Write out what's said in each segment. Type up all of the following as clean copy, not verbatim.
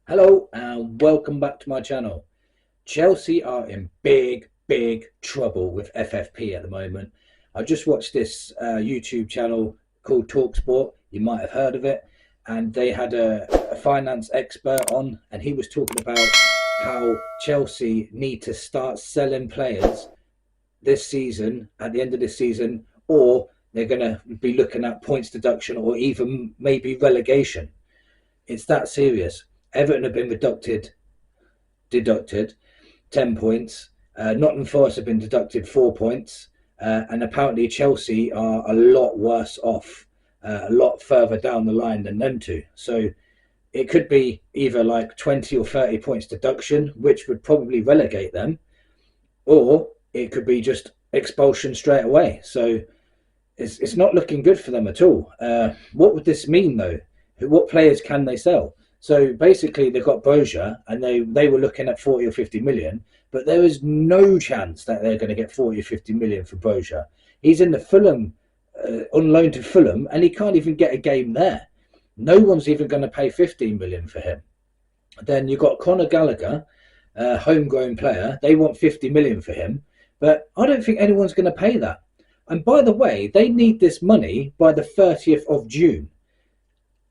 Hello and welcome back to my channel. Chelsea are in big trouble with FFP at the moment. I just watched this YouTube channel called Talksport. You might have heard of it. And they had a finance expert on, and he was talking about how Chelsea need to start selling players this season, at the end of this season, or they're going to be looking at points deduction or even maybe relegation. It's that serious. Everton have been deducted 10 points. Nottingham Forest have been deducted 4 points. And apparently Chelsea are a lot worse off, a lot further down the line than them two. So it could be either like 20 or 30 points deduction, which would probably relegate them, or it could be just expulsion straight away. So it's not looking good for them at all. What would this mean though? What players can they sell? So basically, they've got Broja, and they were looking at 40 or 50 million, but there is no chance that they're going to get 40 or 50 million for Broja. He's in the Fulham, on loan to Fulham, and he can't even get a game there. No one's even going to pay 15 million for him. Then you've got Conor Gallagher, a homegrown player. They want 50 million for him, but I don't think anyone's going to pay that. And by the way, they need this money by the 30th of June.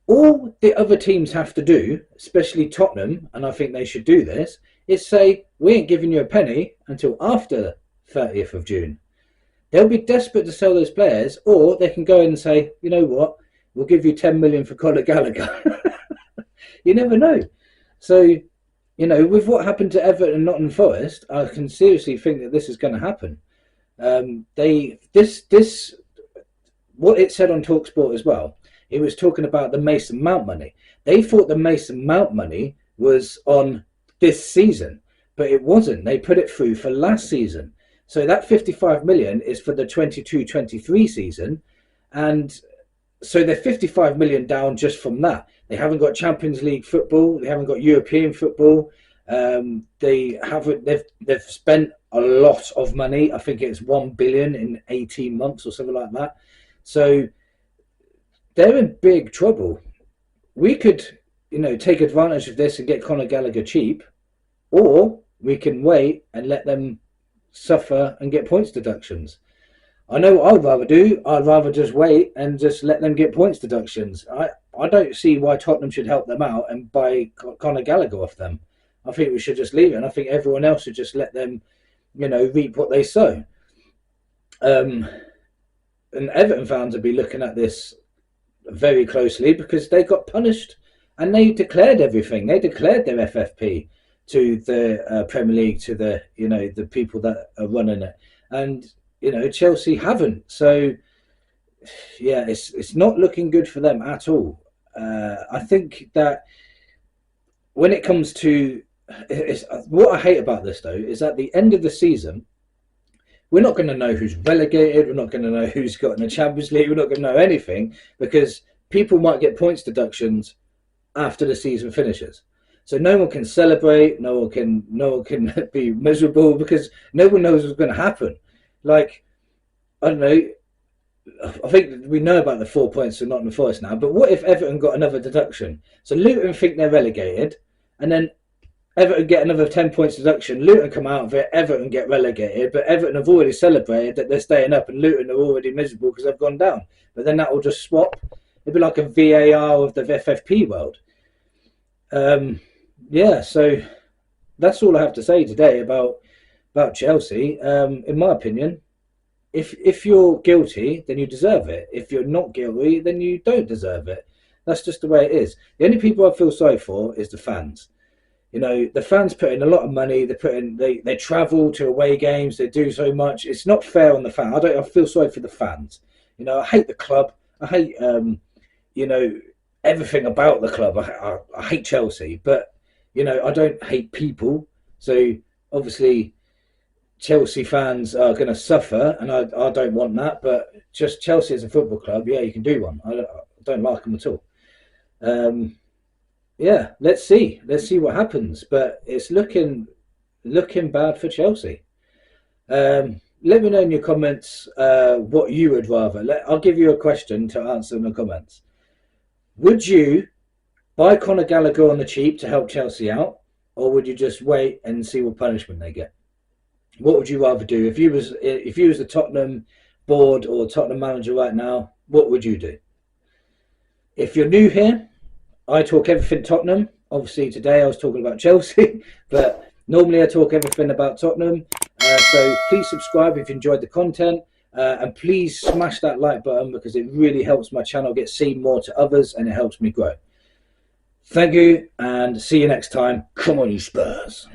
All the other teams have to do, especially Tottenham, and I think they should do this, is say, we ain't giving you a penny until after 30th of June. They'll be desperate to sell those players, or they can go in and say, you know what, we'll give you 10 million for Conor Gallagher. You never know. So, you know, with what happened to Everton and Nottingham Forest, I can seriously think that this is going to happen. What it said on Talksport as well, it was talking about the Mason Mount money. They thought the Mason Mount money was on this season, but it wasn't. They put it through for last season. So that 55 million is for the 22-23 season. And so they're 55 million down just from that. They haven't got Champions League football. They haven't got European football. They've spent a lot of money. I think it's 1 billion in 18 months or something like that. So they're in big trouble. We could, you know, take advantage of this and get Conor Gallagher cheap, or we can wait and let them suffer and get points deductions. I know what I'd rather do. I'd rather just wait and just let them get points deductions. I don't see why Tottenham should help them out and buy Conor Gallagher off them. I think we should just leave it. And I think everyone else should just let them, you know, reap what they sow. And Everton fans will be looking at this very closely because they got punished and they declared everything. They declared their FFP to the Premier League, to the, you know, the people that are running it. And, you know, Chelsea haven't. So, yeah, it's not looking good for them at all. I think that when it comes to what I hate about this, though, is at the end of the season, we're not going to know who's relegated. We're not going to know who's got in the Champions League. We're not going to know anything because people might get points deductions after the season finishes. So no one can celebrate. No one can be miserable because no one knows what's going to happen. Like, I don't know. I think we know about the 4 points for Nottingham Forest now. But what if Everton got another deduction? So Luton think they're relegated, and then Everton get another 10 points deduction. Luton come out of it. Everton get relegated. But Everton have already celebrated that they're staying up, and Luton are already miserable because they've gone down. But then that will just swap. It'd be like a VAR of the FFP world. Yeah, so that's all I have to say today about Chelsea. In my opinion, if you're guilty, then you deserve it. If you're not guilty, then you don't deserve it. That's just the way it is. The only people I feel sorry for is the fans. You know, the fans put in a lot of money. They travel to away games. They do so much. It's not fair on the fan. I feel sorry for the fans. You know, I hate the club. I hate you know, everything about the club. I hate Chelsea, but you know, I don't hate people. So obviously, Chelsea fans are going to suffer, and I don't want that. But just Chelsea as a football club, yeah, you can do one. I don't like them at all. Yeah, let's see what happens. But it's looking bad for Chelsea. Let me know in your comments what you would rather. I'll give you a question to answer in the comments. Would you buy Conor Gallagher on the cheap to help Chelsea out, or would you just wait and see what punishment they get? What would you rather do if you was the Tottenham board or Tottenham manager right now? What would you do? If you're new here, I talk everything Tottenham. Obviously, today I was talking about Chelsea, but normally I talk everything about Tottenham. So please subscribe if you enjoyed the content. And please smash that like button because it really helps my channel get seen more to others and it helps me grow. Thank you and see you next time. Come on, you Spurs.